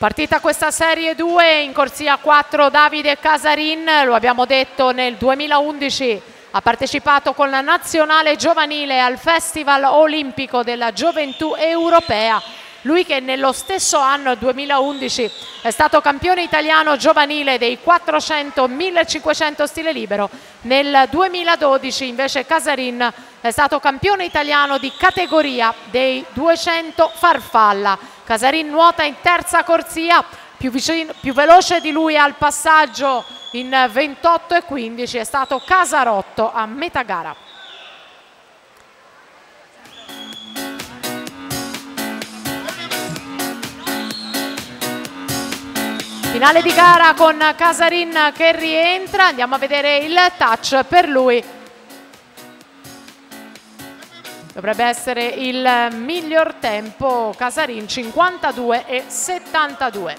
Partita questa Serie 2, in corsia 4 Davide Casarin, lo abbiamo detto nel 2011 ha partecipato con la nazionale giovanile al Festival Olimpico della Gioventù Europea. Lui che nello stesso anno 2011 è stato campione italiano giovanile dei 400-1500 stile libero. Nel 2012 invece Casarin è stato campione italiano di categoria dei 200 farfalla. Casarin nuota in terza corsia, più veloce di lui al passaggio in 28,15 è stato Casarotto a metà gara. Finale di gara con Casarin che rientra, andiamo a vedere il touch per lui. Dovrebbe essere il miglior tempo Casarin, 52,72.